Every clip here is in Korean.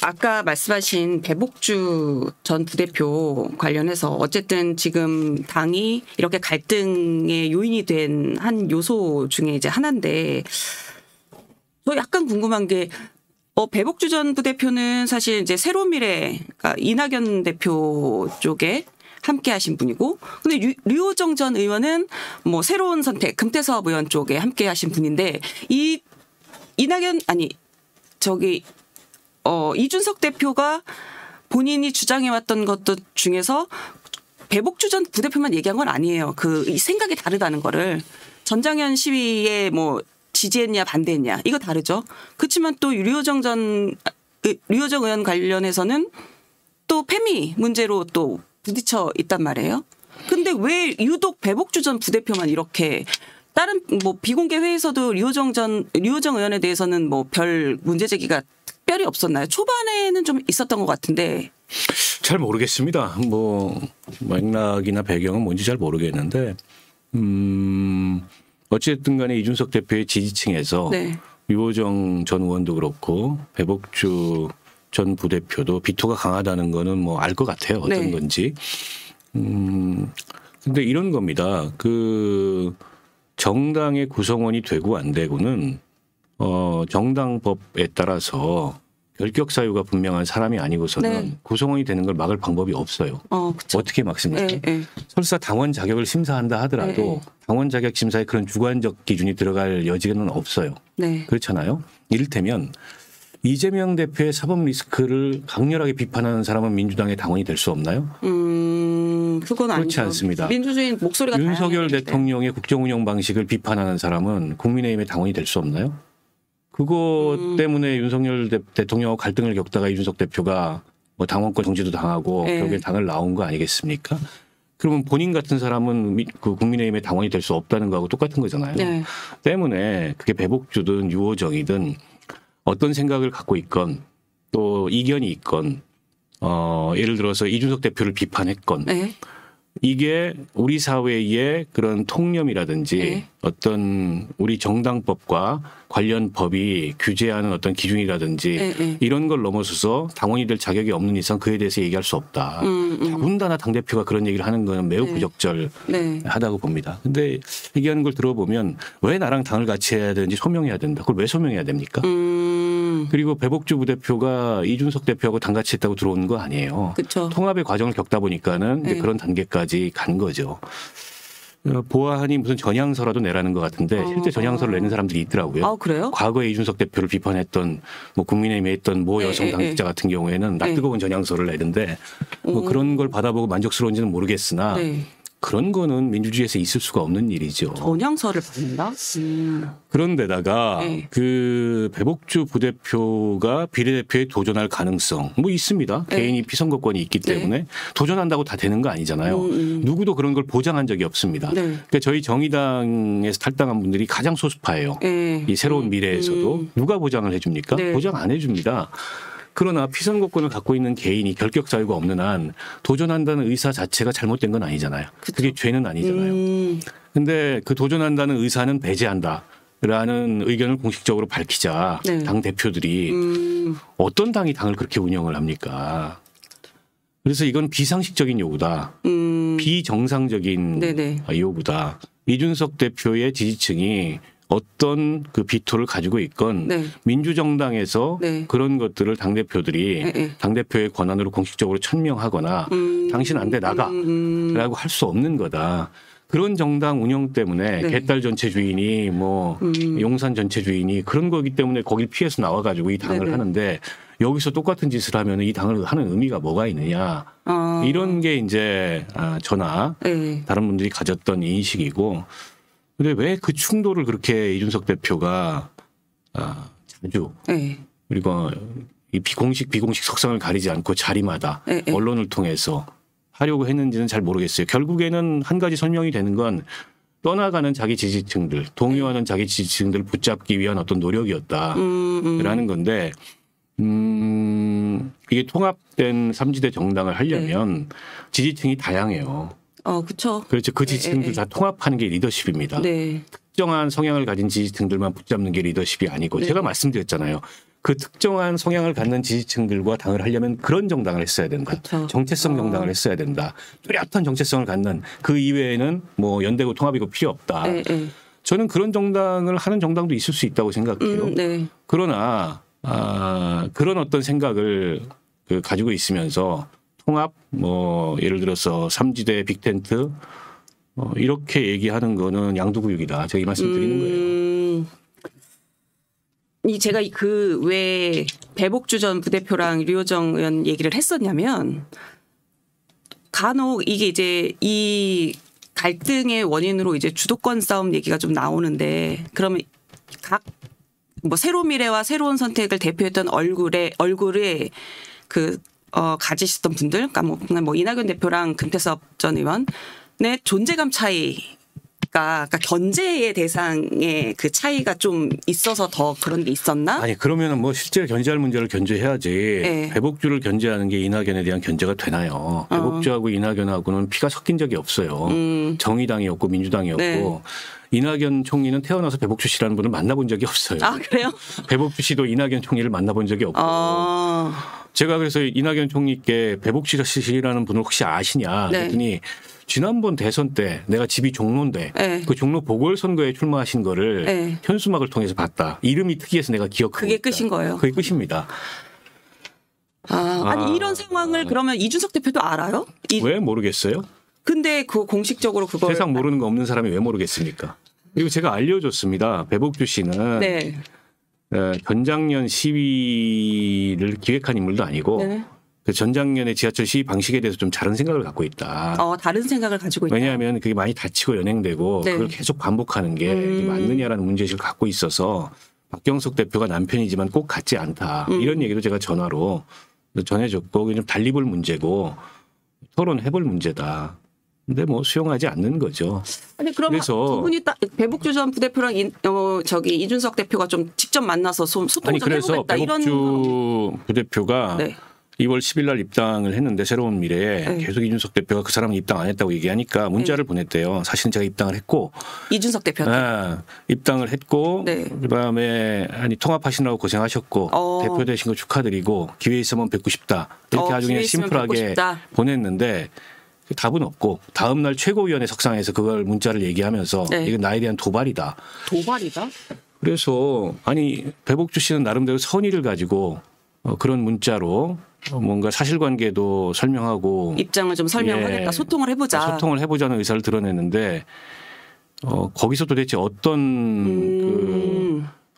아까 말씀하신 배복주 전 부대표 관련해서 어쨌든 지금 당이 이렇게 갈등의 요인이 된 한 요소 중에 이제 하나인데 저 약간 궁금한 게 배복주 전 부대표는 사실 이제 새로운 미래, 그러니까 이낙연 대표 쪽에 함께 하신 분이고, 근데 류호정 전 의원은 뭐 새로운 선택, 금태섭 의원 쪽에 함께 하신 분인데, 이준석 대표가 본인이 주장해왔던 것들 중에서 배복주 전 부대표만 얘기한 건 아니에요. 이 생각이 다르다는 거를. 전장현 시위에 뭐 지지했냐 반대했냐 이거 다르죠. 그렇지만 또 류호정 의원 관련해서는 또 페미 문제로 또 부딪혀 있단 말이에요. 근데 왜 유독 배복주 전 부대표만 이렇게 다른 뭐 비공개 회의에서도 류호정 의원에 대해서는 뭐 별 문제 제기가 특별히 없었나요? 초반에는 좀 있었던 것 같은데. 잘 모르겠습니다. 뭐 맥락이나 배경은 뭔지 잘 모르겠는데 어쨌든 간에 이준석 대표의 지지층에서 네. 류호정 전 의원도 그렇고 배복주 전 부대표도 비토가 강하다는 거는 뭐 알 것 같아요. 어떤 네. 건지. 근데 이런 겁니다. 정당의 구성원이 되고 안 되고는 정당법에 따라서 결격 사유가 분명한 사람이 아니고서는 네. 구성원이 되는 걸 막을 방법이 없어요. 그쵸. 어떻게 막습니까? 네. 설사 당원 자격을 심사한다 하더라도 당원 자격 심사에 그런 주관적 기준이 들어갈 여지는 없어요. 네. 그렇잖아요. 이를테면 이재명 대표의 사법 리스크를 강렬하게 비판하는 사람은 민주당의 당원이 될 수 없나요? 그건 아니죠. 그렇지 않습니다. 민주주의 목소리가 윤석열 다양한데. 대통령의 국정운영 방식을 비판하는 사람은 국민의힘의 당원이 될 수 없나요? 그것 때문에 윤석열 대통령하고 갈등을 겪다가 이준석 대표가 뭐 당원권 정지도 당하고 결국에 당을 나온 거 아니겠습니까? 그러면 본인 같은 사람은 국민의힘의 당원이 될 수 없다는 거하고 똑같은 거잖아요. 네. 때문에 그게 배복주든 유호정이든 어떤 생각을 갖고 있건 또 이견이 있건 예를 들어서 이준석 대표를 비판했건 네. 이게 우리 사회의 그런 통념이라든지 어떤 우리 정당법과 관련 법이 규제하는 어떤 기준이라든지 이런 걸 넘어서서 당원이 될 자격이 없는 이상 그에 대해서 얘기할 수 없다. 더군다나 당대표가 그런 얘기를 하는 건 매우 부적절하다고 봅니다. 근데 얘기하는 걸 들어보면 왜 나랑 당을 같이 해야 되는지 소명해야 된다. 그걸 왜 소명해야 됩니까? 그리고 배복주 부대표가 이준석 대표하고 당 같이 했다고 들어온 거 아니에요. 그쵸. 통합의 과정을 겪다 보니까는 이제 그런 단계까지 간 거죠. 보아하니 무슨 전향서라도 내라는 것 같은데 실제 전향서를 내는 사람들이 있더라고요. 아, 그래요? 과거에 이준석 대표를 비판했던 뭐 국민의힘에 있던 모 여성 당직자 같은 경우에는 낯뜨거운 전향서를 내는데 뭐 그런 걸 받아보고 만족스러운지는 모르겠으나 그런 거는 민주주의에서 있을 수가 없는 일이죠. 전향서를 받는다? 그런데다가 그 배복주 부대표가 비례대표에 도전할 가능성 뭐 있습니다. 개인이 피선거권이 있기 때문에 도전한다고 다 되는 거 아니잖아요. 누구도 그런 걸 보장한 적이 없습니다. 그러니까 저희 정의당에서 탈당한 분들이 가장 소수파예요. 이 새로운 미래에서도 누가 보장을 해줍니까? 보장 안 해줍니다. 그러나 피선거권을 갖고 있는 개인이 결격 사유가 없는 한 도전한다는 의사 자체가 잘못된 건 아니잖아요. 그게 죄는 아니잖아요. 근데 그 도전한다는 의사는 배제한다라는 의견을 공식적으로 밝히자 당 대표들이 어떤 당이 당을 그렇게 운영을 합니까? 그래서 이건 비상식적인 요구다. 비정상적인 요구다. 이준석 대표의 지지층이 어떤 그 비토를 가지고 있건 민주정당에서 그런 것들을 당대표들이 당대표의 권한으로 공식적으로 천명하거나 당신 안 돼 나가 라고 할 수 없는 거다. 그런 정당 운영 때문에 개딸 전체 주인이 뭐 용산 전체 주인이 그런 거기 때문에 거길 피해서 나와가지고 이 당을 하는데 여기서 똑같은 짓을 하면 이 당을 하는 의미가 뭐가 있느냐. 이런 게 이제 저나 다른 분들이 가졌던 인식이고 근데 왜 그 충돌을 그렇게 이준석 대표가 자주 그리고 이 비공식 석상을 가리지 않고 자리마다 언론을 통해서 하려고 했는지는 잘 모르겠어요. 결국에는 한 가지 설명이 되는 건 떠나가는 자기 지지층들, 동요하는 자기 지지층들을 붙잡기 위한 어떤 노력이었다라는 건데 이게 통합된 3지대 정당을 하려면 지지층이 다양해요. 그렇죠. 그렇죠. 그 지지층들 다 통합하는 게 리더십입니다. 특정한 성향을 가진 지지층들만 붙잡는 게 리더십이 아니고 제가 말씀드렸잖아요. 그 특정한 성향을 갖는 지지층들과 당을 하려면 그런 정당을 했어야 된다. 그쵸. 정체성 정당을 했어야 된다. 뚜렷한 정체성을 갖는 그 이외에는 뭐 연대고 통합이고 필요 없다. 저는 그런 정당을 하는 정당도 있을 수 있다고 생각해요. 네. 그러나 그런 어떤 생각을 가지고 있으면서 통합 뭐 예를 들어서 3지대 빅텐트 이렇게 얘기하는 거는 양두구육이다. 제가 이 말씀 드리는 거예요. 제가 그 왜 배복주 전 부대표랑 류호정 의원 얘기를 했었냐면 간혹 이게 이제 이 갈등의 원인으로 이제 주도권 싸움 얘기가 좀 나오는데 그러면 각 뭐 새로운 미래와 새로운 선택을 대표했던 얼굴에 가지셨던 분들, 그러니까 뭐 이낙연 대표랑 금태섭 전 의원의 존재감 차이가 그러니까 견제의 대상의 그 차이가 좀 있어서 더 그런 게 있었나? 아니 그러면은 뭐 실제 견제할 문제를 견제해야지. 네. 배복주를 견제하는 게 이낙연에 대한 견제가 되나요? 배복주하고 이낙연하고는 피가 섞인 적이 없어요. 정의당이었고 민주당이었고. 네. 이낙연 총리는 태어나서 배복주 씨라는 분을 만나본 적이 없어요. 아 그래요? 배복주 씨도 이낙연 총리를 만나본 적이 없고. 제가 그래서 이낙연 총리께 배복주 씨라는 분을 혹시 아시냐 그랬더니 네. 지난번 대선 때 내가 집이 종로인데 네. 그 종로 보궐선거에 출마하신 거를 네. 현수막을 통해서 봤다. 이름이 특이해서 내가 기억하고 그게 있다. 끝인 거예요? 그게 끝입니다. 아니 이런 상황을 그러면 이준석 대표도 알아요? 왜 모르겠어요? 근데 그 공식적으로 그걸 세상 모르는 거 없는 사람이 왜 모르겠습니까? 그리고 제가 알려줬습니다. 배복주 씨는 네. 전작년 시위를 기획한 인물도 아니고 네. 그 전작년의 지하철 시위 방식에 대해서 좀 다른 생각을 갖고 있다. 다른 생각을 가지고 있다. 왜냐하면 그게 많이 다치고 연행되고 네. 그걸 계속 반복하는 게 맞느냐라는 문제의식을 갖고 있어서 박경석 대표가 남편이지만 꼭 같지 않다. 이런 얘기도 제가 전화로 전해줬고 좀 달리 볼 문제고 토론해볼 문제다. 근데 뭐 수용하지 않는 거죠. 아니 그럼 두 분이 배복주 전 부대표랑 이준석 대표가 좀 직접 만나서 소통 좀 해보겠다 이런. 배복주 부대표가 네. 2월 10일 날 입당을 했는데 새로운 미래에 네. 계속 이준석 대표가 그 사람은 입당 안 했다고 얘기하니까 문자를 네. 보냈대요. 사실은 제가 입당을 했고. 이준석 대표한테. 입당을 했고 네. 그다음에 통합하시느라고 고생하셨고 대표 되신 거 축하드리고 기회 있으면 뵙고 싶다. 이렇게 아주 그냥 심플하게 보냈는데 답은 없고 다음 날 최고위원회 석상에서 그걸 문자를 얘기하면서 네. 이건 나에 대한 도발이다. 도발이다? 그래서 아니 배복주 씨는 나름대로 선의를 가지고 그런 문자로 뭔가 사실관계도 설명하고 입장을 좀 설명하겠다. 소통을 해보자. 소통을 해보자는 의사를 드러냈는데 거기서 도대체 어떤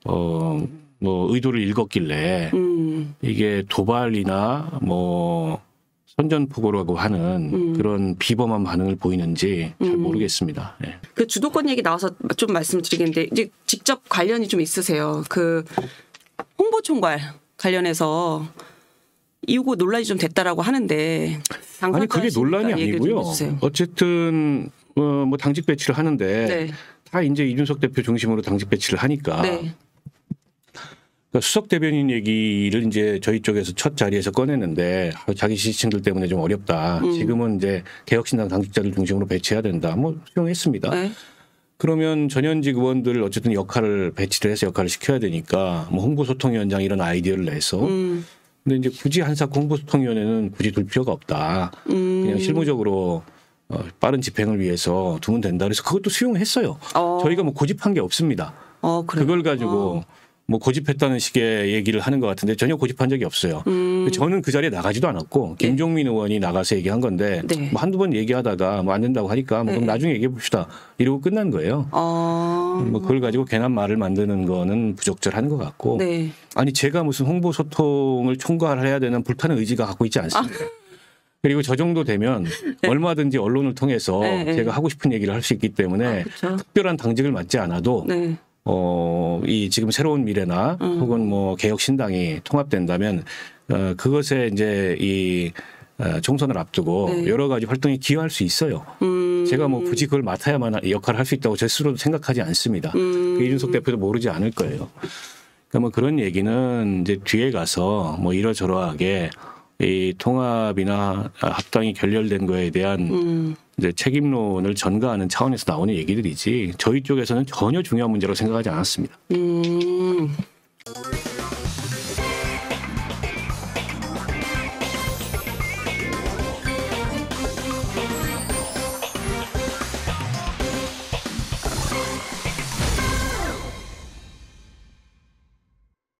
뭐 의도를 읽었길래 이게 도발이나 뭐 선전포고라고 하는 그런 비범한 반응을 보이는지 잘 모르겠습니다. 네. 그 주도권 얘기 나와서 좀 말씀드리겠는데 이제 직접 관련이 좀 있으세요. 그 홍보총괄 관련해서 이거 논란이 좀 됐다라고 하는데 아니 그게 논란이 아니고요. 어쨌든 뭐 당직 배치를 하는데 네. 다 이제 이준석 대표 중심으로 당직 배치를 하니까. 네. 그러니까 수석 대변인 얘기를 이제 저희 쪽에서 첫 자리에서 꺼냈는데 자기 지지층들 때문에 좀 어렵다. 지금은 이제 개혁신당 당직자들 중심으로 배치해야 된다. 뭐 수용했습니다. 네. 그러면 전현직 의원들 어쨌든 역할을 배치를 해서 역할을 시켜야 되니까 뭐 홍보소통위원장 이런 아이디어를 내서 근데 이제 굳이 한삭 홍보소통위원회는 굳이 둘 필요가 없다. 그냥 실무적으로 빠른 집행을 위해서 두면 된다. 그래서 그것도 수용했어요. 저희가 뭐 고집한 게 없습니다. 그걸 가지고 뭐 고집했다는 식의 얘기를 하는 것 같은데 전혀 고집한 적이 없어요. 저는 그 자리에 나가지도 않았고 김종민 의원이 나가서 얘기한 건데 네. 뭐 한두 번 얘기하다가 뭐 안 된다고 하니까 뭐 그럼 나중에 얘기해 봅시다. 이러고 끝난 거예요. 뭐 그걸 가지고 괜한 말을 만드는 거는 부적절한 것 같고 네. 아니 제가 무슨 홍보 소통을 총괄해야 되는 불타는 의지가 갖고 있지 않습니다. 그리고 저 정도 되면 네. 얼마든지 언론을 통해서 네. 제가 하고 싶은 얘기를 할 수 있기 때문에 특별한 당직을 맡지 않아도 네. 이 지금 새로운 미래나 혹은 뭐 개혁신당이 통합된다면 그것에 이제 이 총선을 앞두고 네. 여러 가지 활동에 기여할 수 있어요. 제가 뭐 굳이 그걸 맡아야만 역할을 할 수 있다고 제 스스로도 생각하지 않습니다. 그 이준석 대표도 모르지 않을 거예요. 그러니까 뭐 그런 얘기는 이제 뒤에 가서 뭐 이러저러하게 이 통합이나 합당이 결렬된 거에 대한 이제 책임론을 전가하는 차원에서 나오는 얘기들이지 저희 쪽에서는 전혀 중요한 문제라고 생각하지 않았습니다.